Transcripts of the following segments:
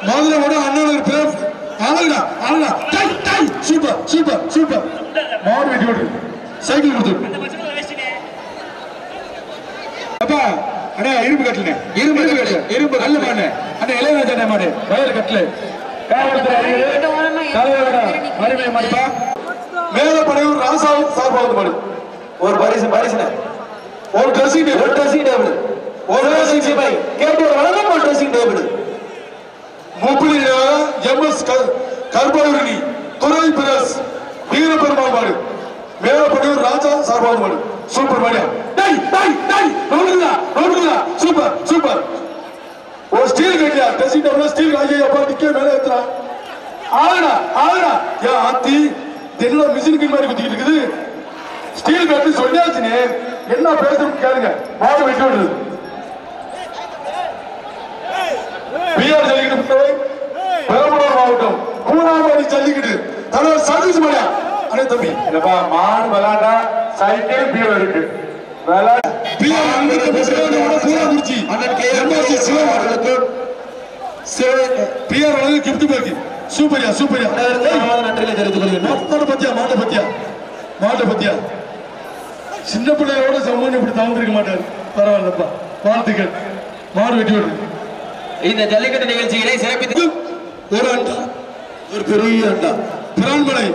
மதுரை அண்ணன் பேர் ஆளுடா ஆளுடா டை டை சூப்பர் சூப்பர் சூப்பர் மாடு வெட்டி விடு சைக்கிள் கொடுத்து அப்பா அடே இரும்பு கட்டல இரும்பு கல்லு மாடு அந்த இளையராஜா மாடு வயல் கட்டல அருமை மாடுப்பா மேலப்படையூர் ராசாவும் சார்பாவது மாடு ஒரு பரிசு ஒரு ட்ரெஸ்ஸிங் டேபிள் ஒரு ட்ரெஸ்ஸிங் பை கேட்டு வழங்கும் ஒரு ட்ரெஸ்ஸிங் டேபிள் முப்பலி எம்எஸ் கர்பூரணி துறை பிரஸ் வீரபெருமாள் மாடு மேலப்படையூர் ராஜா சார்பாவது மாடு சூப்பர் மாடியா டேய் டேய் டேய் நோடுடா சூப்பர் சூப்பர் ஒரு ஸ்டீல் கட்டியா ட்ரெஸ்ஸிங் டேபிள் ஸ்டீல் ஆகி அப்பா நிக்க மேல ஏத்துறா ஆளுடா ஏ ஆத்தி தெரியல மிஷினுக்கு மாதிரி குத்திக்கிட்டு இருக்குது ஸ்டீல் கட்டி சொல்லியாச்சுனே என்ன பேசுறது கேளுங்க மாடு வெட்டி விடுறது பிஆர் ஜல்லிக்கட்டு பெரம்பலூர் மாவட்டம் கூனாமணி ஜல்லிக்கட்டு தலைவர் சர்வீஸ் மாடியா அண்ணே தம்பி இல்லப்பா மாடு விளையாண்டா சைக்கிள் பிஆர் இருக்கு பிஆர் அங்க பூராக்குறிச்சி அண்ணன் எம்எஸ்சி சிவமாடு பிஆர் வந்து கிஃப்ட் பேக் சூப்பரியா சூப்பரியா நன்றியில தெரிந்து கொள்கிறேன் மாட்டை பத்தியா சின்ன பிள்ளையோட சம்மன் இப்படி தவந்திருக்க மாட்டாரு பரவாயில்லப்பா வாழ்த்துக்கள் மாடு வெட்டி விடுறது இந்த ஜல்லிக்கட்டு நிகழ்ச்சிகளை சிறப்பித்து ஒரு அண்டா ஒரு பெரிய அண்டா பிரான்மலை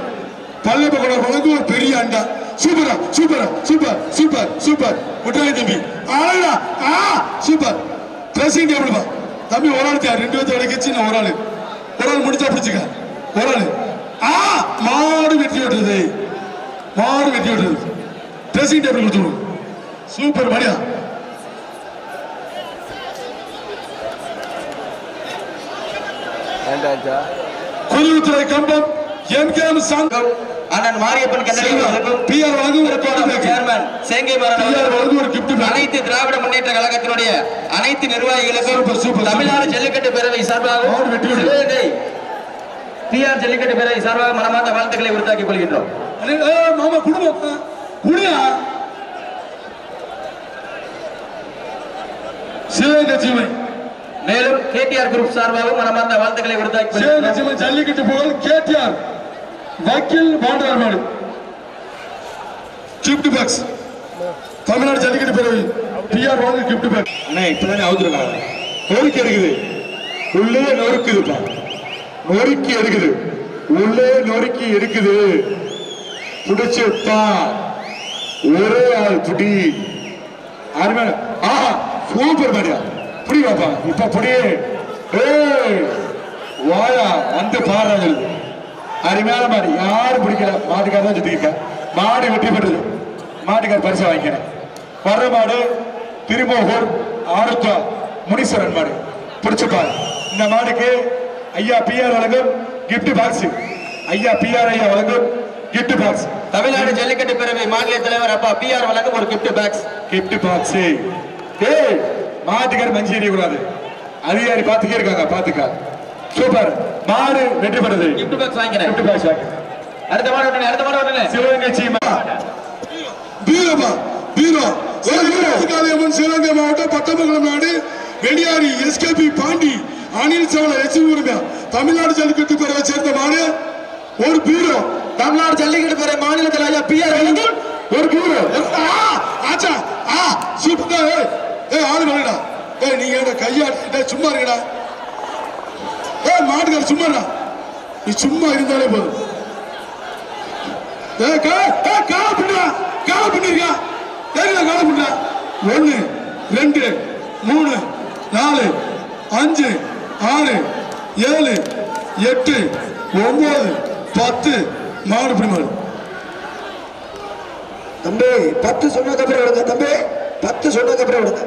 பல்லப்பகுட வழங்கும் ஒரு பெரிய அண்டா சூப்பரா சூப்பரா சூப்பர் சூப்பர் சூப்பர் முட்டாய் தம்பி ஆளா சூப்பர் ட்ரெஸ்ஸிங் டேபிள் பா தம்பி ஒரு ஆள் ரெண்டு பேர்த்து வரைக்கும் நான் ஒரு ஆள் முடிச்சா பிடிச்சுக்க ஒரு ஆள் மாடு வெட்டி விட்டுறது ட்ரெஸ்ஸிங் டேபிள் கொடுத்துடும் சூப்பர் மடியா குருத்துறை கம்பம் எம்கேஎம் சங்கம் அண்ணன் மாரியப்பன் பிஆர் வழங்கும் சேர்மன் சேங்கை மாறன் அனைத்து திராவிட முன்னேற்ற கழகத்தினுடைய அனைத்து நிர்வாகிகளுக்கும் தமிழ்நாடு ஜல்லிக்கட்டு பேரவை சார்பாக பிஆர் ஜல்லிக்கட்டு பேரவை சார்பாக மனமார்ந்த வாழ்த்துக்களை உறுத்தாக்கிக் கொள்கின்றோம். மாமா குடும்பம் குடியா சிவகட்சிமை மேலும் கேடிஆர் குரூப் சார்பாக மனமார்ந்த வாழ்த்துக்களை உறுத்தாக்கிக் கொள்கின்றோம். ஜல்லிக்கட்டு புகழ் கேடிஆர் வக்கீல் பாண்டவர் மாடு கிஃப்ட் பாக்ஸ் தமிழ்நாடு ஜல்லிக்கட்டு பேரவை பிஆர் வாங்க கிஃப்ட் பாக்ஸ் அண்ணே இப்பதானே அவுத்துருக்காங்க நொறுக்கி எடுக்குது உள்ளே நொறுக்குதுப்பா நொறுக்கி எடுக்குது உள்ளே நொறுக்கி எடுக்குது புடிச்சுப்பா ஒரே ஆள் புடி அருமையான ஆஹா சூப்பர் மாடியா புடி பாப்பா இப்ப புடி வாயா வந்து பாரு அருமையான மாடு யாரும் பிடிக்கல மாட்டுக்கார தான் சுத்திக்க மாடு வெற்றி பெற்றது மாட்டுக்கார பரிசு வாங்கிக்கிறேன் வர்ற மாடு திருமோகூர் ஆருத்வா முனீஸ்வரன் மாடு பிடிச்சுப்பாரு இந்த மாடுக்கு ஐயா பிஆர் வழங்கும் கிஃப்ட் பாக்ஸ் ஐயா வழங்கும் கிஃப்ட் பாக்ஸ் தமிழ்நாடு ஜல்லிக்கட்டு பேரவை மாநில தலைவர் அப்பா பிஆர் வழங்கும் ஒரு கிஃப்ட் பாக்ஸ் ஏய் மாட்டுக்கார மஞ்சி எறிய கூடாது அதிகாரி பாத்துக்கே இருக்காங்க பாத்துக்கா சூப்பர் மாடு வெற்றி பெறுது கிஃப்ட் பாக்ஸ் வாங்கிக்கிறேன் அடுத்த மாடு சிவகங்கை சிவகங்கை மாவட்டம் பட்டமங்கலம் நாடு வெடியாரி எஸ்கேபி பாண்டி அனில் சவள எச்சி தமிழ்நாடு ஜல்லிக்கட்டு பேரவை சேர்ந்த மாடு ஒரு பீரோ தமிழ்நாடு ஜல்லிக்கட்டு பேரவை மாநில தலைவர் பிஆர் வழங்கும் ஒரு பீரோ ஆச்சா சூப்பர் ஆளு வரடா நீங்க கையாட சும்மா இருக்கடா மாட்டுக்கார சும்மா நீ சும்மா இருந்தாலே போதும் கால பண்ணிருக்கா கால பண்ண 1 2 3 4 5 6 7 8 9 10 மாடு இப்படி மாடு தம்பி 10 சொன்னதுக்கு அப்புறம் விடுங்க தம்பி 10 சொன்னதுக்கு அப்புறம் விடுங்க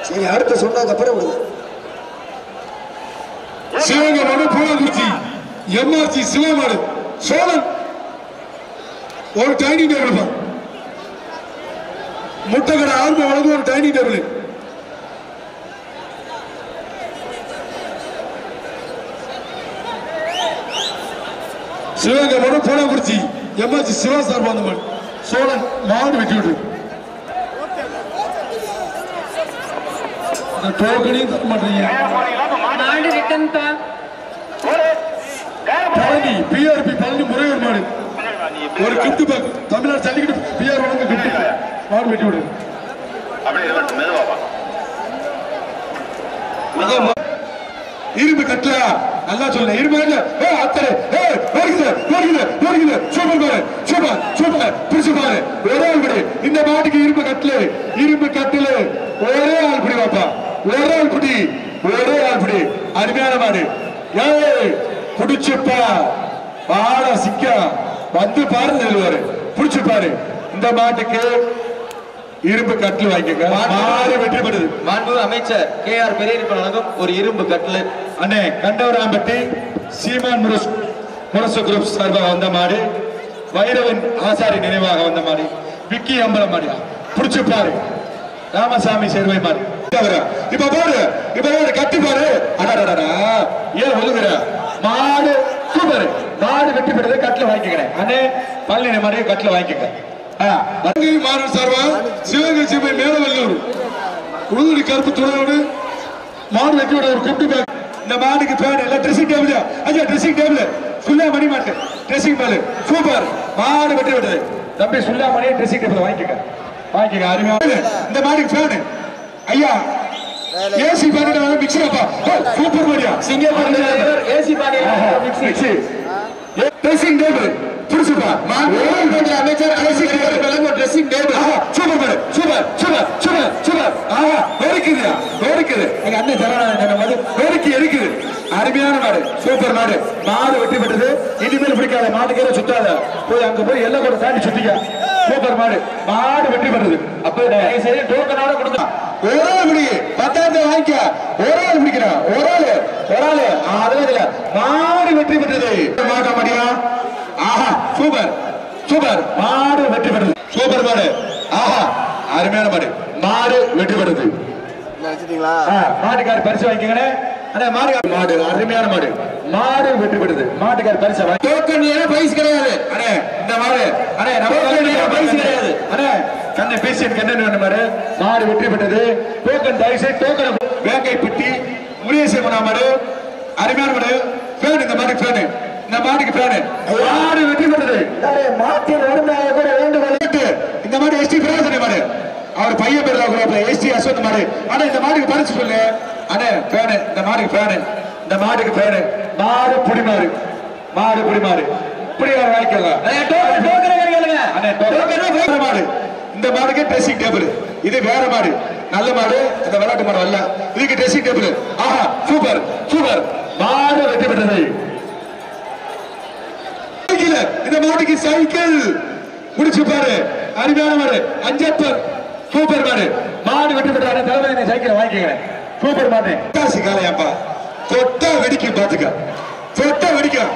சரி அடுத்து சொன்னதுக்கு அப்புறம் விடுங்க சிவகங்கை மாடு பூனாக்குறிச்சி எம்ஆர்சி சிவமாடு சோழன் ஒரு டைனிங் டேபிள் முட்டைக்கடை ஆர்வம் வழங்கும் ஒரு டைனிங் டேபிள் சிவகங்கை மாடு பூனாக்குறிச்சி எம்ஆர்சி சிவா சார்பாக மாடு சோழன் மாடு வெட்டி விட்டு டோக்கனையும் தர மாட்டீங்க ఎంత பழனி பிஆர்பி பழனி முறையூர் மாடு ஒரு gift pack Tamil Nadu jallikattu PR வழங்க கிஃப்ட் மாடு வெட்டி விடு இரும்பு கட்டல நல்லா சொல்ல இரும்பு இல்ல அத்தனை சூப்பர் பாரு சூப்பர் பிடிச்சு பாரு ஒரே ஆள் பிடி இந்த மாட்டுக்கு இரும்பு கட்டல ஒரே ஆள் பிடி பாப்பா ஒரே ஆள் பிடி அருமையான மாடு புடிச்சுப்பா பாட சிக்க வந்து பாரு சொல்லுவாரு புடிச்சு பாரு இந்த மாட்டுக்கு இரும்பு கட்டில் வாங்கிக்க மாடு வெற்றி பெறுது. மாண்பு அமைச்சர் KR பெரியப்பன் வழங்கும் ஒரு இரும்பு கட்டில். அண்ணே கண்டவராம்பட்டி சீமான் முரசு குரூப் சார்பாக வந்த மாடு, வைரவன் ஆசாரி நினைவாக வந்த மாடு, விக்கி அம்பலம் மாடு புடிச்சு பாரு ராமசாமி சேர்வை மாடு. இப்ப பாரு கட்டி பாரு ஏன் ஒழுங்குற மாடு சூப்பர் மாடு வெட்டி பெற்றது கட்டில வாங்கிக்கிறேன் அண்ணே பழனி மாடு கட்டில வாங்கிக்க. மாறன் சார்பா சிவகங்கை சீமை மேலவல்லூர் உளுந்தூரி கருப்பு துணையோடு மாடு வெட்டி விட ஒரு கிஃப்ட் பேக். இந்த மாடுக்கு பேர் எல்லாம் ட்ரெஸ்ஸிங் டேபிள் ஐயா ட்ரெஸ்ஸிங் டேபிள் சுல்லா மணி மாட்டு ட்ரெஸ்ஸிங் டேபிள் சூப்பர் மாடு வெட்டி விட்டது தம்பி சுல்லா மணி ட்ரெஸ்ஸிங் டேபிள் வாங்கிக்க அருமையான இந்த மாடுக்கு பேனு ஐயா ஏசி பாடிட மிக்ஸிப்பா சூப்பர் மாடியா சிங்கப்பூர் ஏசி பாடி மிக்ஸி ட்ரெஸ்ஸிங் டேபிள் புடிச்சுப்பா அமைச்சர் ட்ரெஸ்ஸிங் டேபிள் சூப்பர் இருக்குது எங்க அண்ணன் சரவணன் இருக்குது அருமையான மாடு சூப்பர் மாடு வெட்டி பெற்றது. இனிமேல் பிடிக்காத மாட்டுக்கே சுத்தாத போய் அங்க போய் எல்லாம் கூட தாண்டி சுத்திக்க சூப்பர் மாடு வெட்டி பெற்றது. அப்ப சரி டோக்கனோட கொடுத்தா ஒரு ஆள் பிடி 10,000 வாங்கிக்க ஒரு ஆள் பிடிக்கிறான் ஒரு ஆளு அதுல மாடு வெற்றி பெற்றது. மாட்ட மாட்டியா ஆஹா சூப்பர் மாடு வெற்றி பெற்றது சூப்பர் மாடு ஆஹா அருமையான மாடு வெற்றி பெற்றது. மாட்டுக்கார பரிசு வாங்கிக்கங்க மாடு அருமையான மாடு வெற்றி பெற்றது. மாட்டுக்கார பரிசு டோக்கன் பைஸ் கிடையாது அண்ணே இந்த மாடு அண்ணே நம்ம பைஸ் கிடையாது அண்ணே கண்ணை பேசியன் கண்ணன் மாடு வெற்றி பெற்றது. டோக்கன் தயவுசு டோக்கன் வேங்கை பெட்டி முருகேசன் மாடு அருமையான மாடு பேன் இந்த மாட்டுக்கு பேனு இந்த மாட்டுக்கு பேனு மாடு வெற்றி பெற்றது. மாட்டின் உரிமையாக வேண்டுகோள் இந்த மாடு எஸ்டி பிரகாசன மாடு அவர் பையன் பேர் எஸ்டி அஸ்வந்த் மாடு. ஆனா இந்த மாட்டுக்கு பரிசு சொல்லு அண்ணே பேனு இந்த மாட்டுக்கு பேனு மாடு புடிமாறு புடியார வாங்கிக்கலாம் மாடு. இந்த மாடுக்கு ட்ரெஸ்ஸிங் டேபிள் இது வேற மாடு நல்ல மாடு இந்த விளையாட்டு மாடு அல்ல இதுக்கு ட்ரெஸ்ஸிங் டேபிள் ஆஹா சூப்பர் மாடு வெற்றி பெற்றது. இந்த மாட்டுக்கு சைக்கிள் முடிச்சு பாரு அருமையான மாடு அஞ்சப்பர் சூப்பர் மாடு வெற்றி பெற்றாரு. தலைமை சைக்கிள் வாங்கிக்கிறேன் சூப்பர் மாடு காசு காலையாப்பா தொட்டா வெடிக்கும் பாத்துக்க தொட்டா வெடிக்கும்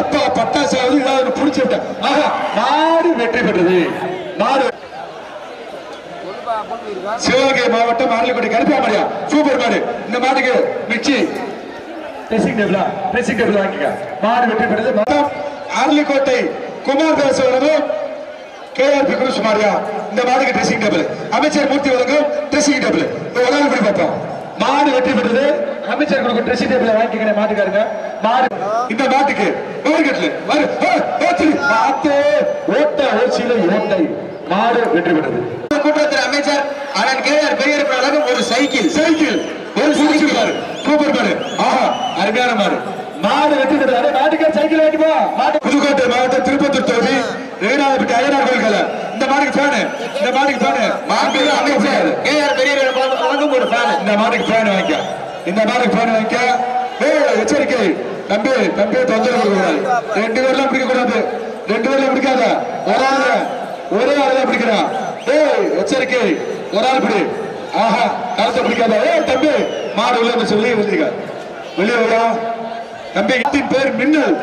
அப்பா பட்டாசாவது ஏதாவது புடிச்சு விட்ட ஆஹா மாடு வெற்றி பெற்றது. மாடு சிவகங்கை மாவட்டம் ஆரலிக்கோட்டை கருப்பாமடியா சூப்பர் மாடு. இந்த மாட்டுக்கு மிக்சி ட்ரெஸ்ஸிங் டேபிள் வாங்கிக்க மாடு வெற்றி பெற்றது. ஆரலிக்கோட்டை குமார்தாஸ் வழங்கும் KR குருஸ் மாரியா இந்த மாடுக்கு ட்ரெஸ்ஸிங் டேபிள் அமைச்சர் மூர்த்தி வழங்கும் ட்ரெஸ்ஸிங் டேபிள் ஒரு படி பார்ப்போம். மாடு வெற்றி பெற்றது. அமைச்சர் கொடுக்கும் ட்ரெஸ்ஸிங் டேபிள் வாங்கிக்கிறேன் மாட்டுக்காருங்க. மாடு இந்த மாட்டுக்கு மாடு வெற்றி பெற்றது. கூட்டத்தில் அமைச்சர் அண்ணன் KR பெரியப்பன் வழங்கும் ஒரு சைக்கிள் சூப்பர் மாடு ஆஹா அருமையான மாடு வெற்றி பெற்றாரு. மாட்டுக்கு சைக்கிள் வாங்கிப்போ புதுக்கோட்டை மாவட்டம் திருப்பத்தூர் தொகுதி ரெகுநாதப்பட்டி ஐயனார் கோயில் இந்த மாட்டுக்கு பேனு அமைச்சர் KR பெரியப்பன் வழங்கும் ஒரு பேனு இந்த மாட்டுக்கு பேனு வாங்கிக்க எச்சரிக்கை தம்பி தொந்தரவு கூடாது. 2 பேர்லாம் பிடிக்க கூடாது 2 பேர்லாம் பிடிக்காத ஒரே ஆள் தான் பிடிக்கிறான். எச்சரிக்கை ஒரு ஆள் பிடி ஆஹா கருத்தை பிடிக்காத தம்பி மாடு உள்ள சொல்லி வெளியே விடும் தம்பி பேர் மின்னல்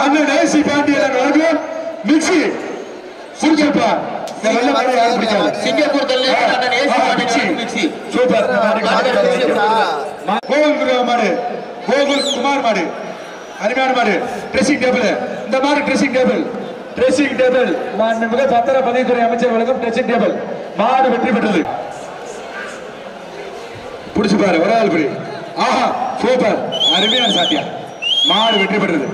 அண்ணன் ஏசி பாண்டியன் வழங்கும் மிக்சி சுருக்கப்பா இந்த வெள்ள மாடு யாரும் பிடிக்காது. Singapore mixie super Gokul Kumar மாடு அருமையான மாடு ட்ரெஸ்ஸிங் டேபிள் இந்த மாடு ட்ரெஸ்ஸிங் டேபிள் மிக பத்திரப்பதிவுத்துறை அமைச்சர் வழங்கும் ட்ரெஸ்ஸிங் டேபிள் மாடு வெற்றி பெற்றது. புடிச்சு பாரு ஒரு ஆள் படி ஆஹா சூப்பர் அருமையான சாத்தியா மாடு வெற்றி பெற்றது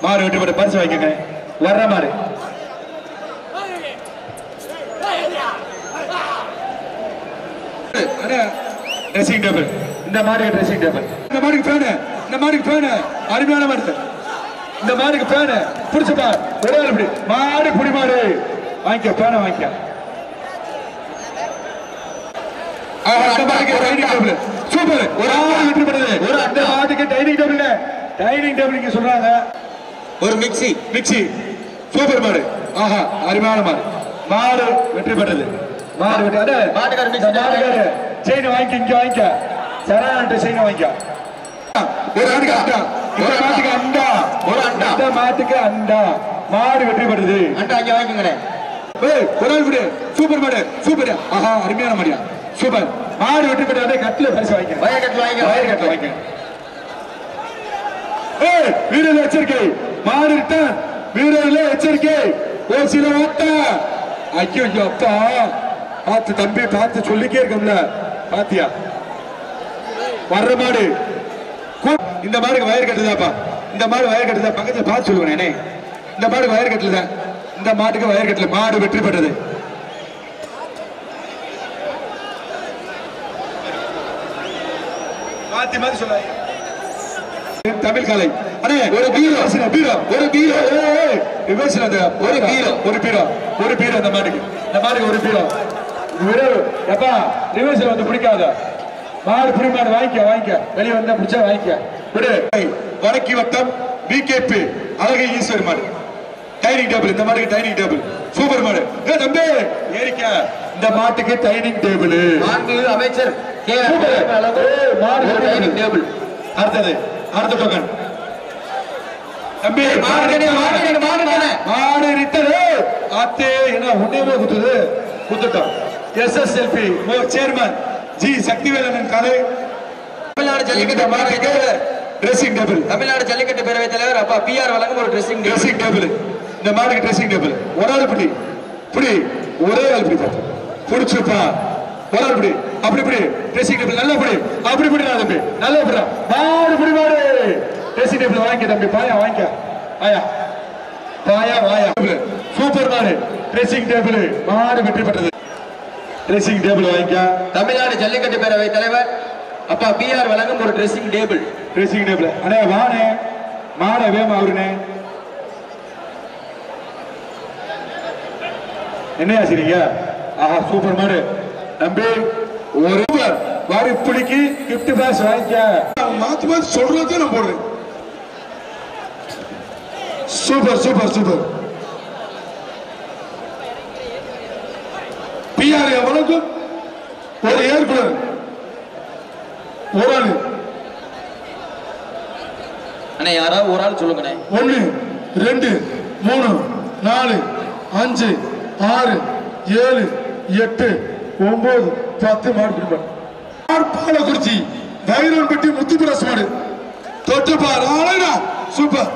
மாடு வெற்றி பெற்ற பரிசு வாங்கிக்கங்க வர்ற மாடு ட்ரெஸ்ஸிங் டேபிள் இந்த மாடுக்கு ட்ரெஸ்ஸிங் டேபிள் இந்த மாடுக்கு ஃபேனு இந்த மாடுக்கு ஃபேனு அருமையான மாடு இந்த மாடுக்கு ஃபேனு புடிச்சுப்பா ஒரே இப்படி மாடு புடி மாடு வாங்கிக்க ஃபேனை வாங்கிக்க சூப்பர் ஒரு ஆள் வெற்றி பெறுது ஒரு அந்த மாட்டுக்கு டைனிங் டேபிள் சொல்றாங்க ஒரு மிக்ஸி சூப்பர் மாடு ஆஹா அருமையான மாடு மாடு வெற்றி பெற்றது மாடு வெற்றி மாட்டுக்கார மிக்ஸி மாட்டுக்காரு செயின் வாங்கிக்க இங்க வாங்கிக்க சரான செயின் வாங்கிக்க ஒரு ஆட்டுக்கு அண்டா ஒரு மாட்டுக்கு அண்டா ஒரு அண்டா இந்த மாட்டுக்கு அண்டா மாடு வெற்றி பெறுது அண்டா அங்க வாங்கிக்கங்க ஒரு ஆள் விடு சூப்பர் மாடு சூப்பர் ஆஹா அருமையான மாடியா சூப்பர் மாடு வெற்றி பெற்றாதே கட்டில பரிசு வாங்கிக்க வயர் கட்டில வாங்கிக்க வீரர்கள் எச்சரிக்கை மாடு ரிட்டர்ன் வீரர்களே எச்சரிக்கை ஒரு சில ஓட்ட ஐயோ அப்பா பார்த்து தம்பி பார்த்து சொல்லிக்கே இருக்கோம்ல பாத்தியா வர்ற மாடு இந்த மாடுக்கு வயர் கட்டுதாப்பா இந்த மாடு வயர் கட்டுதா பக்கத்துல பார்த்து சொல்லுவேன் இந்த மாடுக்கு வயர் கட்டலதான் இந்த மாட்டுக்கு வயர் கட்டல மாடு வெற்றி பெற்றது மாத்தி மாத்தி சொல்ல தமிழ் காலை அண்ணே ஒரு பீரோ ஒரு பீரோ விமர்சனம் அந்த ஒரு பீரோ அந்த மாட்டுக்கு ஒரு பீரோ எப்பா ரிவர்சல் வந்து பிடிக்காத மாடு புடி மாடு வாங்கிக்க வெளியே வந்தா பிடிச்சா வாங்கிக்க விடு வடக்கி வட்டம் பிகேபி அழகை ஈஸ்வர் மாடு டைனிங் டேபிள் இந்த மாட்டுக்கு டைனிங் டேபிள் சூப்பர் மாடு தம்பி ஏறிக்க இந்த மாட்டுக்கு டைனிங் டேபிள் அமைச்சர் மாடு டைனிங் டேபிள் அடுத்த டோக்கன் தம்பி மாடு ரிட்டர் ஆத்தே என்ன ஒண்ணேமே குத்துட்டோம் எஸ்எஸ்எல்பி சேர்மன் ஜி சக்திவேலன் கலை தமிழ்நாடு ஜல்லிக்கட்டு மாட்டுக்கு ட்ரெஸ்ஸிங் டேபிள் தமிழ்நாடு ஜல்லிக்கட்டு பேரவைத் தலைவர் அப்பா பிஆர் வழங்கும் ஒரு ட்ரெஸ்ஸிங் டேபிள் இந்த மாட்டுக்கு ட்ரெஸ்ஸிங் டேபிள் ஒரு ஆள் புடி ஒரே ஆள் புடிச்சுப்பா ஒரு ஆள் அப்படி ட்ரெஸ்ஸிங் டேபிள் நல்லா அப்படி தம்பி நல்லா புடா மாடு ட்ரெஸ்ஸிங் டேபிள் வாங்கிக்க தம்பி பாயா வாயா சூப்பர் மாடு ட்ரெஸ்ஸிங் டேபிள் மாடு வெற்றி பெற்றது ட்ரெஸ்ஸிங் டேபிள் வாங்கிக்க தமிழ்நாடு ஜல்லிக்கட்டு பேரவைத் தலைவர் அப்பா பிஆர் வழங்கும் ஒரு ட்ரெஸ்ஸிங் டேபிள் அண்ணே வானே மாட வேமா அவருனே என்னையா சரிங்க ஆஹா சூப்பர் மாடு தம்பி ஒரு வாரி புடிக்கு கிஃப்ட் பாக்ஸ் வாங்கிக்க மாத்தி சொல்றதே நான் போடுறேன் சூப்பர் பிஆர் வணக்கம் ஒரு ஏற்குனர் ஒரு ஆளு அண்ணே யாராவது ஒரு ஆள் சொல்லுங்கண்ணே 1 2 3 4 5 6 7 8 9 10 மாடு பிடிப்பார் பாலக்குறிச்சி தைரன்பட்டி முத்துப்பிரஸ் மாடு தொட்டுப்பார் ஆளடா சூப்பர்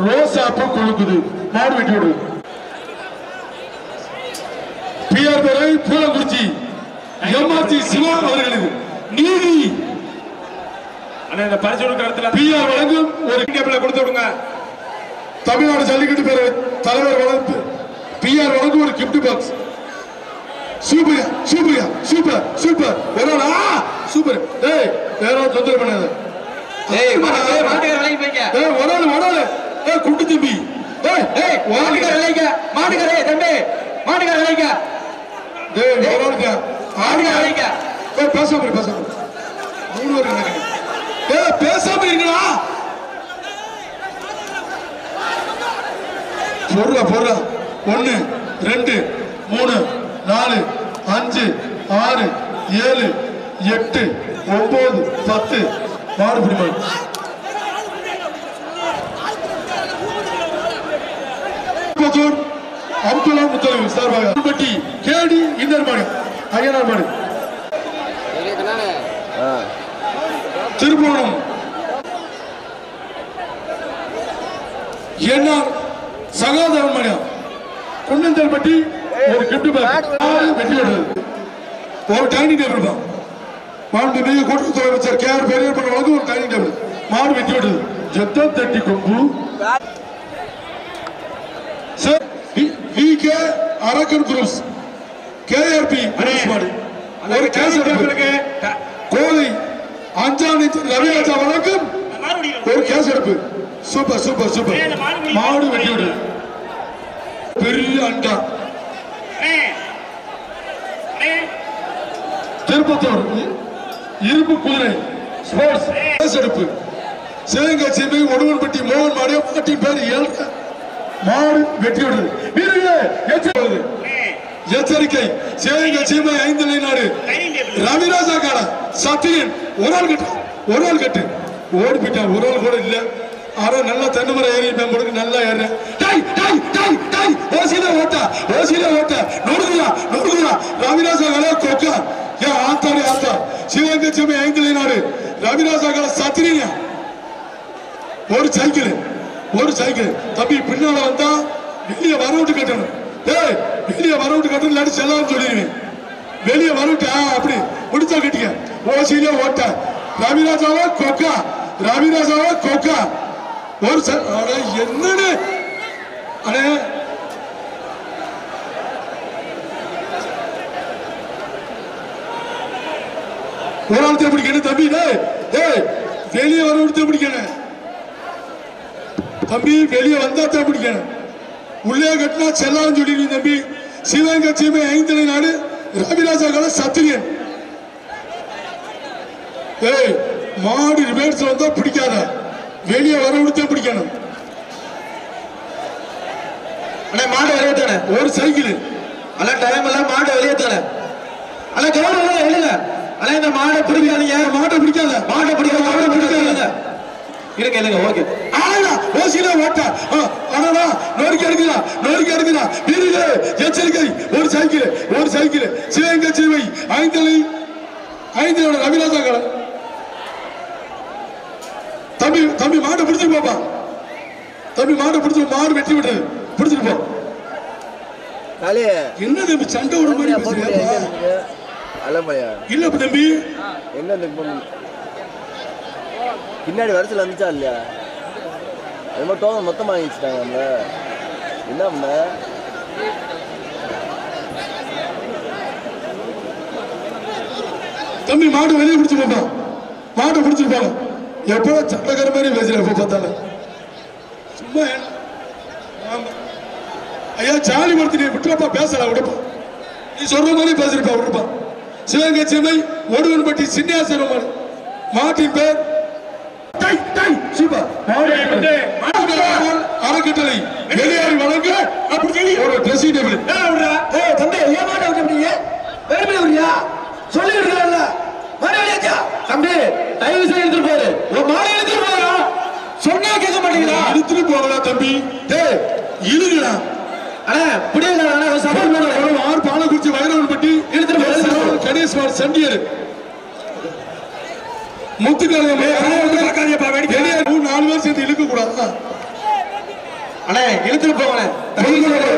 ரோசாப்பு கொழுக்குது மாடு வெட்டி விடுது பிஆர் பேரை பூலக்குறிச்சி எம்ஆர்சி சிவா அவர்களுக்கு நீதி பிஆர் வழங்கும் ஒரு கேபிள கொடுத்து விடுங்க தமிழ்நாடு ஜல்லிக்கட்டு பேரவை தலைவர் வழங்கு பிஆர் வழங்கும் ஒரு கிஃப்ட் பாக்ஸ் சூப்பர் சூப்பர் டேய் வேற தொந்தரவு பண்ணாத மாட்டுக்கார விலைக்கு போய்க்க ஒரு ஆளு குண்டு தம்பி மாட்டுக்கார விலைக்க மாட்டுக்காரே தம்பி மாட்டுக்கார விலைக்க மாட்டுக்கார விலைக்க பேசாம பேசாம இருக்கா பொருளா 1 2 3 4 5 6 7 8 9 10 மாடு பிடிமாடு அப்துல்லா முத்தலிம் சார்பாக பட்டி கேடி இன்னர் மாடு ஐயனார் மாடு திருப்பூரம் என்ன சகாதரன் மாடியா குன்னந்தல் பட்டி ஒரு கிஃப்ட் பேக் வெட்டி விடுறது ஒரு டைனிங் டேபிள் தான். மாண்புமிகு கூட்டுறவுத்துறை அமைச்சர் KR பெரியப்பன் வழங்கும் ஒரு டைனிங் டேபிள். மாடு வெட்டி விட்டது. ஜத்தம் தட்டி கொம்பு சார். VK அரக்கன் குரூப்ஸ் KRP மாடு ஒரு கேஸ் எடுப்பு. கோழி அஞ்சாம் ரவிராஜா வழங்கும் ஒரு கேஸ் எடுப்பு. Super super super. மாடு வெட்டி விடுது. பெரிய அண்டா. திருப்பத்தூர் இரும்பு குதிரை ஸ்போர்ட்ஸ் கேஸ் எடுப்பு. சிவகங்கை சீமை ஒடுவன்பட்டி மோகன் மாடிய மாட்டின் பேர் ஏழு. மாடு வெட்டி விடுது. வீரர்களே எச்சரிக்கை. சிவகங்கை சீமை 5 நாடு ரவிராஜா கால சத்தியன் ஒரு ஆள் கட்டு ஓடி போயிட்டான். ஒரு ஆள் கூட இல்ல. ஆனா நல்லா தென்னை ஏறி மேம்படுக்கு நல்லா ஏறேன். ஓசியில ஓட்ட நொறுக்குதா ரவிராஜா கால கொக்கா ஏன் ஆத்தா சிவகங்கை சீமை 5 நாடு ரவிராஜா கால சத்திரியா. ஒரு சைக்கிள் தம்பி பின்னால வந்தா வெளியே வரவிட்டு கட்டணும். வெளியே வரவிட்டு கட்டணும் இல்லாட்டி செல்லான்னு சொல்லிடுவேன். வெளியே வரவிட்டு அப்படி முடிச்சா கட்டிக்க. ஓசியில ஓட்ட ரவிராஜாவா கொக்கா ஒரு என்னன்னு அண்ணே ஒரு ஆள் பிடிக்கணும் தம்பி. வெளியே வரவிட்டு பிடிக்கணும் தம்பி. வெளியே வந்தா தான் பிடிக்கணும். உள்ளே கட்டினா செல்லான்னு சொல்லிடுவீங்க தம்பி. சிவகங்கை சீமை 5 நாடு ரவிராஜா கால சத்திரியன். மாடு ரிவர்ஸ் வந்தா பிடிக்காத. வெளியே வர விடுத்தே பிடிக்கணும். மாடு வெளியே தானே ஒரு சைக்கிள் அல்ல டைம் எல்லாம் மாடு வெளியே தானே அல்ல கவனம் எழுங்க. அல்ல இந்த மாடை பிடிக்காதீங்க. மாட்டை பிடிக்காத இருங்க ஓகே. ஓசியில ஓட்ட நொறுக்கி எடுக்கிறா. வீரர்களே எச்சரிக்கை. ஒரு சைக்கிள் சிவகங்கை சீமை 5 ரவிராஜா கால தம்பி மாட்டை பிடிச்சிட்டு போப்பா. தம்பி மாட்டை பிடிச்சி மாடு வெட்டி விட்டது. பிடிச்சிட்டு போ. என்ன தம்பி சண்டை விட மாதிரி இல்ல தம்பி. பின்னாடி வரிசையில் வந்துச்சா இல்லையா? அது மட்டும் மொத்தமாக வாங்கிச்சிட்டாங்க. நம்ம என்ன பண்ண தம்பி மாடு வெளியே பிடிச்சு போப்பா. மாட்டை பிடிச்சிருப்பாங்க. எப்போ சட்டக்கார மாதிரி பேசுற எப்போ பார்த்தாலும் சும்மா ஐயா ஜாலி படுத்தி விட்டுப்பா. பேசலாம் விடுப்பா. நீ சொல்ற மாதிரி பேசுறப்பா விடுப்பா. சிவகங்கை சீமை ஒடுவன்பட்டி சின்னியாசரம் மாட்டின் பேர் அறக்கட்டளை வெளியாரி வழங்க ஒரு ட்ரெஸ்ஸிங் டேபிள். தம்பி ஏமாட்ட விட்டீங்க சொல்லி தம்பி தயவு செய்து எடுத்துட்டு போரு. ஒரு மாலை எடுத்துட்டு போறா சொன்னா கேட்க மாட்டேங்கிறா. எடுத்துட்டு போகலாம் தம்பி. இழுங்கடா. ஆறு பாலக்குறிச்சி வைரவன்பட்டி எடுத்துட்டு கணேஷ் சண்டியர் முத்துக்கால 4 பேர் சேர்த்து இழுக்க கூடாது. அண்ணே இழுத்துட்டு போங்க.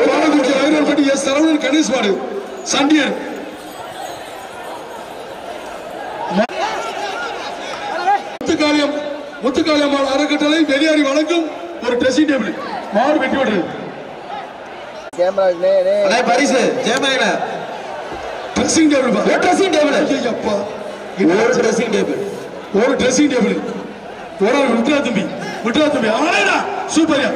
பாலக்குறிச்சி வைரவன்பட்டி சரவணன் கணேஷ் மாடு சண்டியர். முத்துக்காளியம்மாள் அறக்கட்டளை வெளியாரி வழங்கும் ஒரு ட்ரெஸ்ஸிங் டேபிள். மாடு வெட்டி விடுறது. பரிசு ட்ரெஸ்ஸிங் டேபிள். ஒரு ட்ரெஸ்ஸிங் டேபிள். ஒரு விட்டுறா தம்பி. ஆனா சூப்பர்யா.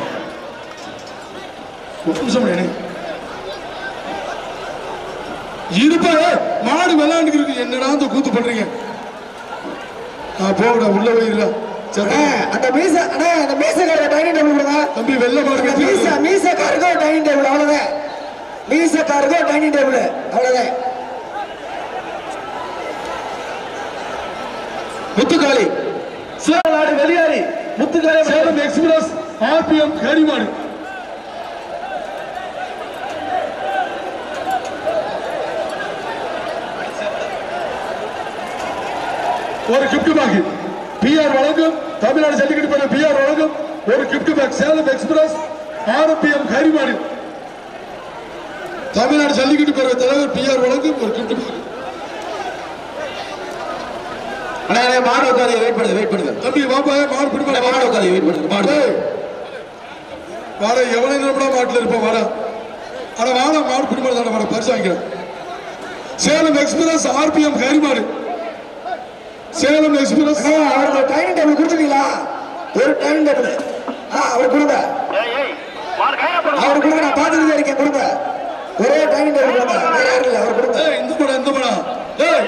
இருப்பா மாடு விளையாண்டு என்னடா அந்த கூத்து பண்றீங்க? போகடா உள்ள போயிருக்கா. அந்த மீசக்காரங்க டைனிங் டேபிள் கொடுங்க தம்பி. வெள்ள மாடு மீசக்காரங்க டைனிங் டேபிள். அவ்வளவுதான். மீசக்காரங்க டைனிங் டேபிள் அவ்வளவுதான். Muthukkaali Salem வெளியாரி Muthukkaali Salem express RPM கரிமாடு. ஒரு கிஃப்ட் பேக் PR வழங்கும். தமிழ்நாடு ஜல்லிக்கட்டு பேர் PR வழங்கும் ஒரு gift pack. Salem express RPM கரிமாடு. தமிழ்நாடு ஜல்லிக்கட்டு பேர் தலைவர் PR வழங்கும் ஒரு கிஃப்ட் பேக். அண்ணா மாடு உட்காந்து வெயிட் பண்ணுங்க தம்பி வாப்பா மாடு பிடிப்பா மாடு உட்காந்து வெயிட் பண்ணுங்க மாடு வாட எவ்வளவு நேரம் மாட்டுல இருப்போம் வாடா ஆனா வாடா மாடு பிடிப்பா தானே வாட பரிசு வாங்கிக்கிறேன் சேலம் எக்ஸ்பிரஸ் ஆர்பிஎம் கரிமாடு சேலம் எக்ஸ்பிரஸ் அவருக்கு டைனிங் டேபிள் கொடுத்துட்டீங்களா ஒரு டைனிங் டேபிள் அவர் கொடுங்க அவர் கொடுங்க நான் பார்த்துட்டு இருக்கேன் கொடுங்க ஒரே டைனிங் டேபிள் கொடுங்க வேற யாரும் இல்லை அவர் கொடுங்க இந்த படம் இந்த படம்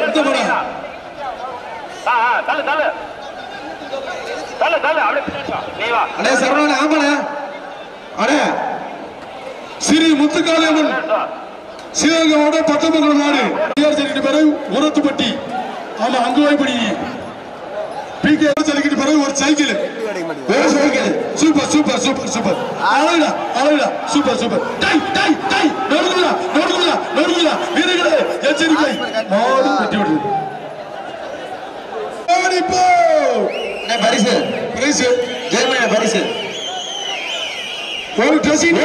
இந்த படம் அண்ணே சரவணன் ஆமாண்ணே அண்ணே ஸ்ரீ முத்துக்காளியம்மன் சிவகங்கோட பட்டமங்கலம் நாடு ஜல்லிக்கட்டு பிறகு உரத்துப்பட்டி ஆமா அங்கு வாய்ப்படி பிகே ஜல்லிக்கட்டு பிறகு ஒரு cycle super super super super அழகுடா சூப்பர் சூப்பர் டை டை டை நொறுங்குடா வீரர்களே எச்சரிக்கை மாடு வெட்டி விடுது பரிசு ஜெர்மனி பரிசு ஒரு dressing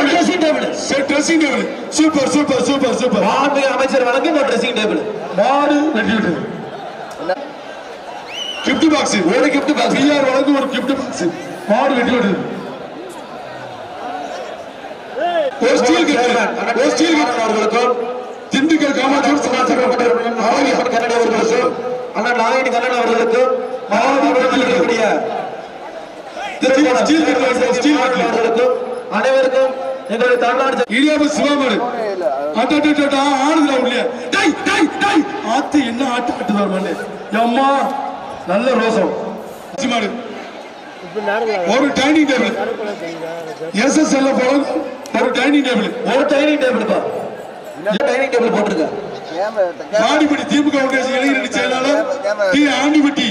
table super super super super மாண்பு அமைச்சர் வழங்கும் ஒரு ட்ரெஸ்ஸிங் டேபிள் மாடு வெட்டி விடுது கிஃப்ட் பாக்ஸ் ஒரு கிஃப்ட் பாக்ஸ் பிஆர் வழங்கும் ஒரு கிஃப்ட் பாக்ஸ் மாடு வெட்டி விடுது ஒரு ஸ்டீல் கிஃப்ட் அவர்களுக்கும் திண்டுக்கல் காமாட்சி கன்னட அவர்களுக்கும் அண்ணா நாராயண கன்னட அவர்களுக்கும் அவர்களுக்கும் அனைவருக்கும் எங்களுடைய தமிழ்நாடு இடியாபு சிவாமாடு ஆடுதுடா உள்ளே ஆத்து என்ன ஆட்டு ஆட்டுதார் மண்ணு அம்மா நல்ல ரோசம் மாடு ஒரு டைனிங் டேபிள் எஸ்எஸ்எல் ஒரு டைனிங் டேபிள் பா டைனிங் டேபிள் போட்டிருக்க ஆண்டிப்பட்டி திமுக இளைஞரணி செயலாளர் டி ஆண்டிப்பட்டி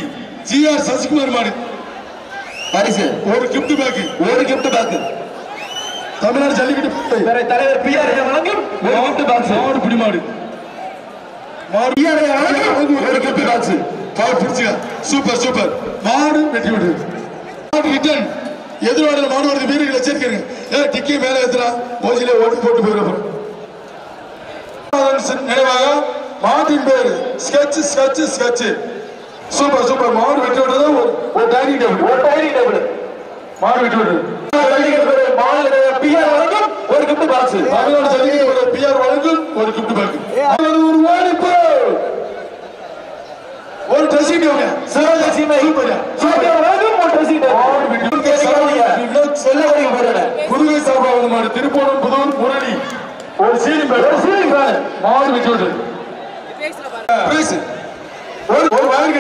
ஜிஆர் சசிகுமார் மாடு பரிசு ஒரு கிஃப்ட் பேக் தமிழ்நாடு ஜல்லிக்கட்டு தலைவர் பிஆர் வழங்கும் ஒரு கிஃப்ட் பாக்ஸ் மாடு பிடி மாடு ஒரு கிஃப்ட் பாக்ஸ் பிடிச்சுக்க சூப்பர் சூப்பர் மாடு வெட்டி விடு ரிட்டர்ன் எதிர்வாடியில் மாடு வருது வீரர்கள் எச்சரிக்கைங்க டிக்கி மேல ஏத்துறா போஜிலே ஓட்டு போட்டு போயிடும் நினைவாக மாட்டின் பேரு ஸ்கெட்ச் சூப்பர் சூப்பர் மாடு வெட்டி விடுறது ஒரு டைனிங் டேபிள் மாடு வெட்டி விடுறது பிஆர் வழங்கும் ஒரு gift box Tamil Nadu jallikattu PR வழங்கும் ஒரு கிஃப்ட் பேக் ஒரு வாடிப்பு ஒரு ட்ரெஸ்ஸிங் டேபிள் சிவகங்கை சீமை வழங்கும் ஒரு ட்ரெஸ்ஸிங் டேபிள் புதுவை சார்பாக மாடு திருப்பூரம் புதூர் முரளி ஒரு சீலிங் மாடு வெட்டி விடுறது ஒரு வயர்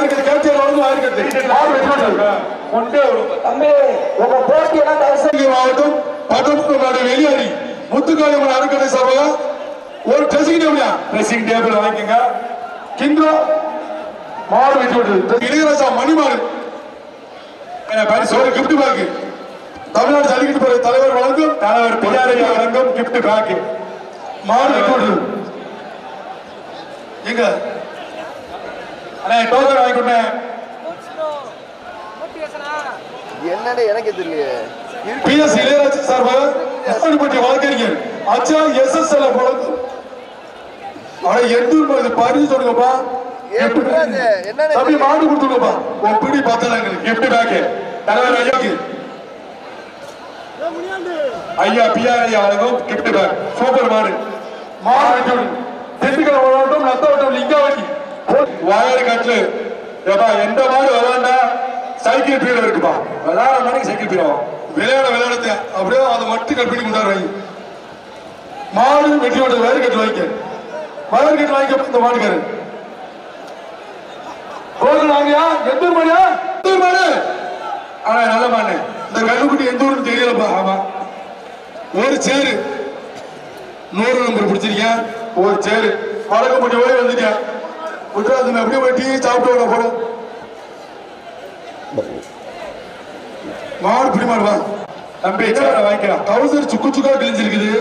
கட்டு கேப்டன் வயர் கட்டு மாடு வெட்டி விடுறது மாவட்டம் பட்டமங்கலம் நாடு வெளியாடி முத்துக்காளியம்மன் அறக்கட்டளை சார்பாக ஒரு ட்ரெஸ்ஸிங் டேபிள் வாங்கிக்கங்க கிண்டோ மாடு வெட்டி விடுறது இளையராஜா மணிமாடு ஒரு கிஃப்ட் பேக் தமிழ்நாடு ஜல்லிக்கட்டு தலைவர் வழங்கும் தலைவர் பிஆர்ஐயா வழங்கும் கிஃப்ட் பேக் மாடு வெட்டி விடுறது எங்க டோக்கன் வாங்கிக்கொண்டேன் என்னன்னு எனக்கு தெரியல பிஎஸ் இளையராஜா சார்பாக ஆண்டிப்பட்டி வழக்கறிஞர் அச்சா எஸ்எஸ்எல் வழங்கும் ஆனா எந்தூர் பரிசு சொல்லுங்கப்பா தம்பி மாடு கொடுத்துருங்கப்பா உன் பிடி பார்த்தா எங்களுக்கு கிஃப்ட் பேக் தலைவர் ஐயாக்கு ஐயா பிஆர் ஐயா வழங்கும் கிஃப்ட் பேக் சூப்பர் மாடு திண்டுக்கல் மாவட்டம் நத்தவட்டம் லிங்காவட்டி வயர் கட்டு ஏப்பா எந்த மாடு விளையாண்டா சைக்கிள் பீரியட் இருக்குப்பா விளையாட மணிக்கு சைக்கிள் பீரியட் விளையாட அப்படியே அதை மட்டும் கட் பண்ணி கொண்டாடுறாங்க மாடு வெட்டி விட வயர் கட்டு வாங்கிக்க இந்த மாடுக்காரு வாங்கியா எந்த மாடியா மாடு ஆனா நல்ல மாடு இந்த கண்ணுக்குட்டி எந்த ஊருன்னு தெரியலப்பா ஆமா ஒரு சேரு 100 நம்பர் பிடிச்சிருக்கேன் ஒரு சேரு வழக்கப்பட்டி போய் வந்துட்டேன் விட்டுறாது அப்படியே போய் டீ சாப்பிட்டு போறோம் மாடு பிடி மாடுவா தம்பி வாங்கிக்கலாம் டவுசர் சுக்கா கிழிஞ்சிருக்குது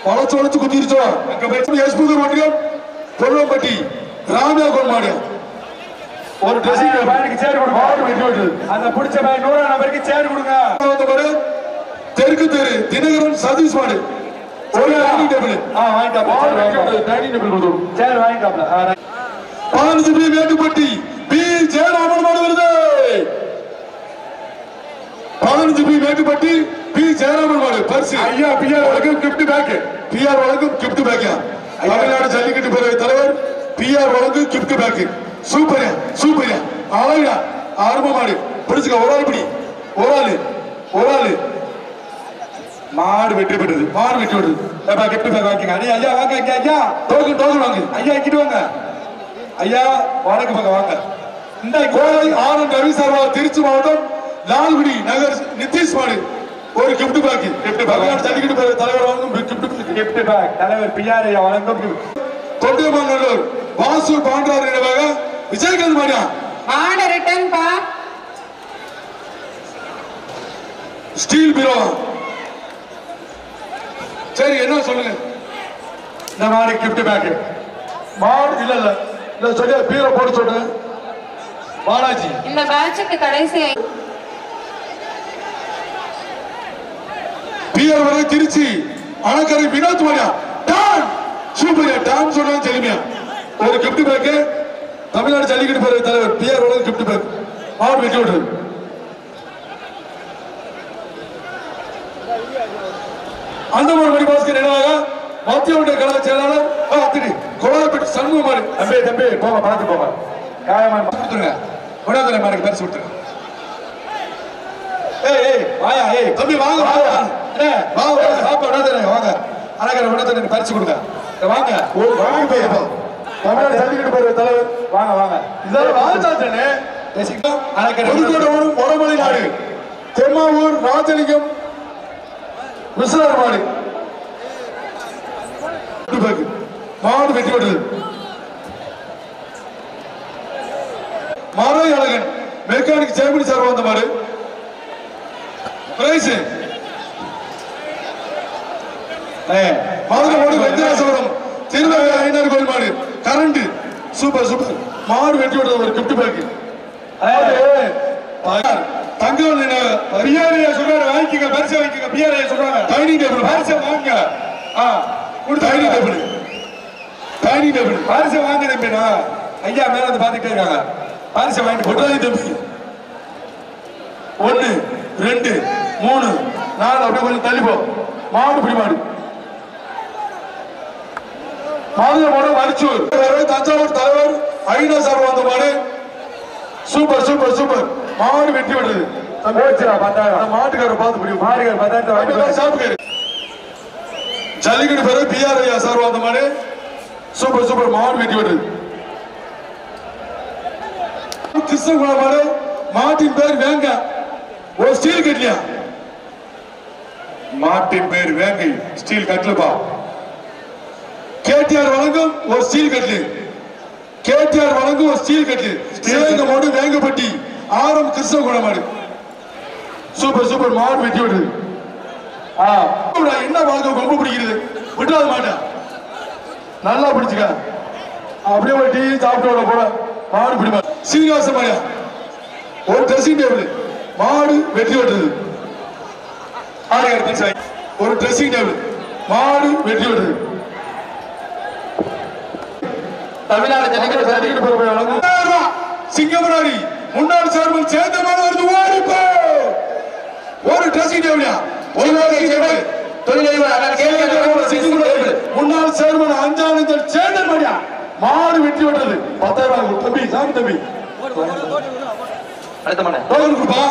வளைச்சு குத்திருச்சோம் அங்க போய் எஸ்புதூர் ஒன்றியம் கொல்லம்பட்டி ராமியா கொள்மாடு ஒரு ட்ரெஸ்ஸிங் சேர் கொடுங்க மாடு வெட்டி விட்டுது அந்த பிடிச்ச 100 நம்பருக்கு சேர் கொடுங்க தெற்கு தெரு தினகரன் சதீஷ் மாடு ஒரு டைனிங் டேபிள் வாங்கிட்டாப்ல டைனிங் டேபிள் கொடுத்துரும் சேர் வாங்கிட்டாப்ல 15 மேட்டுப்பட்டி பி மேட்டுப்பட்டி பி ஜெயராமன் மாடு பரிசு ஐயா பிஆர் வழங்கும் கிஃப்ட் பேக் பிஆர் வழங்கும் கிஃப்ட் பேக் தமிழ்நாடு ஜல்லிக்கட்டு பேரவை தலைவர் பிஆர் வழங்கும் கிஃப்ட் பேக் சூப்பர் சூப்பர் அழகா ஆரம்ப மாடு பிடிச்சுக்க ஒரு ஆள் பிடி ஒரு ஆளு மாடு வெற்றி பெற்றது கிஃப்ட் பேக் வாங்கிங்க ஐயா வாங்க ஐயா டோக்கன் வாங்க ஐயா இங்கிட்டு வாங்க ஐயா வடக்கு பக்கம் வாங்க இந்த கோவை ஆனந்த் ரவி சார்பா திருச்சி மாவட்டம் லால்குடி நகர் நிதிஷ் மாடு ஒரு கிஃப்ட் பேக் ஜல்லிக்கட்டு தலைவர் வழங்கும் கிஃப்ட் பேக் தலைவர் பிஆர் ஐயா வழங்கும் தொண்டியமாநல்லூர் வாசு பாண்டார் நினைவாக விஜயகாந்த் மாடியா மாடு ரிட்டர்ன் பா ஸ்டீல் பீரோ சரி என்ன சொல்லுங்க இந்த மாடு கிஃப்ட் பேக் மாடு இல்ல சொல்லியா பீரோ போட்டு சொல்றேன் பாலாஜி இந்த பேட்சுக்கு கடைசி பிஆர் வரை திருச்சி அணக்கரை வினோத் மாடியா டான் சூப்பர் டான் சொன்னா தெரியுமா ஒரு கிஃப்ட் பேக் தமிழ்நாடு ஜல்லிக்கட்டு பேரவை தலைவர் பிஆர் வரை கிஃப்ட் பேக் மாடு வெட்டி விடுறது அந்த ஒரு மணி பாஸ்கர் நினைவாக மத்திய ஒன்றிய கழக செயலாளர் கோலாப்பட்டி சண்முக மாடு தம்பி போங்க பார்த்து போங்க காயமான கொடுத்துருங்க கொடாதுரை மாடுக்கு பரிசு கொடுத்துருங்க வாயா தம்பி வாங்க வாங்க அழகர விடத்துல பரிசு கொடுங்க வாங்க தமிழ்நாடு ஜல்லிக்கட்டு பேரவை தலைவர் வாங்க இதெல்லாம் வாழ்த்தாச்சனே வடமலை நாடு தெம்மாவூர் ராஜலிங்கம் விஸ்வநாதர் மாடு வெட்டி விடுறது மறை அழகன் மெக்கானிக் ஜெயமணி சார் வந்த மாடு பிரைஸ் மதுரை வெங்கடாசபுரம் திருநகர் ஐநர் கோயில் மாடு கரண்ட் சூப்பர் மாடு வெட்டி விடுறது ஒரு கிஃப்ட் பேக் தங்கம் பிஆர்ஐ சொல்றாரு வாங்கிக்கங்க பரிசு வாங்கிக்கங்க பிஆர்ஐ சொல்றாங்க டைனிங் டேபிள் பரிசு வாங்க டைனிங் டேபிள் பரிசு வாங்க தம்பினா ஐயா மேல வந்து பாத்துக்கிட்டே இருக்காங்க பரிசு வாங்கிட்டு போட்டாங்க தம்பி 1 2 3 4 அப்படியே கொஞ்சம் தள்ளி போ மாடு பிடி மாடு மாடு மரிச்சூர் தஞ்சாவூர் தலைவர் ஐநா சார் வந்த மாடு சூப்பர் மாடு வெட்டி விடுறது மாட்டுக்காரர் பார்த்து முடியும் மாட்டுக்காரர் ஜல்லிக்கட்டு பேரு பிஆர் ஐயா சார் வந்த மாடு சூப்பர் மாடு வெட்டி விடுறது கிருஷ்ணகுல மாடு மாட்டின் பேர் வேங்க ஒரு ஸ்டீல் கட்லியா மாட்டின் பேர் வேங்கை ஸ்டீல் கட்லுப்பா கேடிஆர் வழங்கும் ஒரு ஸ்டீல் கட்லு சிவகங்கை மாடு வேங்கப்பட்டி ஆரம் கிருஷ்ணகுல மாடு சூப்பர் மாடு வெட்டி விடுறது என்ன வாழ்க்கை ரொம்ப பிடிக்கிறது விட்டாத மாட்டேன் நல்லா பிடிச்சுக்க அப்படியே ஒரு டீ சாப்பிட்டு போல மாடு பிடிமா சீனிவாச மாயா ஒரு ட்ரெஸ்ஸிங் டேபிள் மாடு வெட்டி விடுறது ஒரு ட்ரெஸ்ஸிங் டேபிள் மாடு வெட்டி விடுறது தமிழ்நாடு ஜல்லிக்கட்டு பேரவை சிங்கமனாரி முன்னாள் சேர்மன் சேந்தமான ஒரு ட்ரெஸ்ஸிங் டேபிளா முன்னாள் சேர்மன் அஞ்சானந்தன் சேந்தன் மணியா மாடு வெட்டி விடுறது 10,000 தம்பி சாமி தம்பி அடுத்த மாடு டோக்கன் கொடுப்பா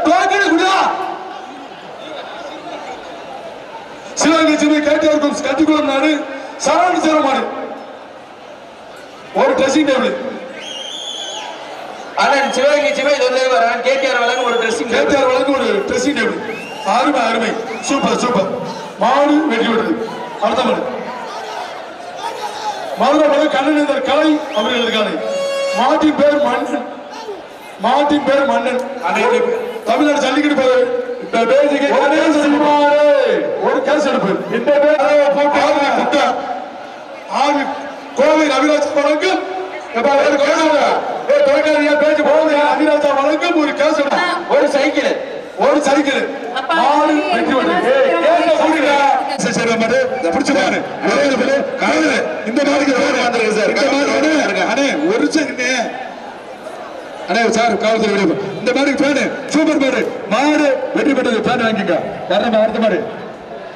டோக்கன் குடியா சிவகங்கை சிவை கேட்டியார் கட்டிக்குளம் நாடு சரவண சேர மாடு ஒரு ட்ரெஸ்ஸிங் டேபிள் அண்ணன் சிவகங்கை சிவை தொழிலாளர் கேடிஆர் வழங்கும் ஒரு ட்ரெஸ்ஸிங் டேபிள் அருமை சூப்பர் மாடு வெட்டி விடுறது அடுத்த மாடு மதுரை கண்ணன் கலை அவர்களுக்கான மாட்டின் பேர் மன்னன் தமிழ்நாடு ஜல்லிக்கட்டு ஒரு கேஸ் எடுப்பு கோவை ரவிராஜ் வழங்கும் ரவிராஜா வழங்கும் ஒரு கேஸ் ஒரு சைக்கிள் மாடு வெட்டி விடுறது இந்த மாடுக்கு ஒரு செகண்ட் அண்ணே சார் காவல்துறை இந்த மாதிரி பேனு சூப்பர் பேனு மாடு வெற்றி பெற்றது பேன் வாங்கிக்க வர்ற அடுத்த மாதிரி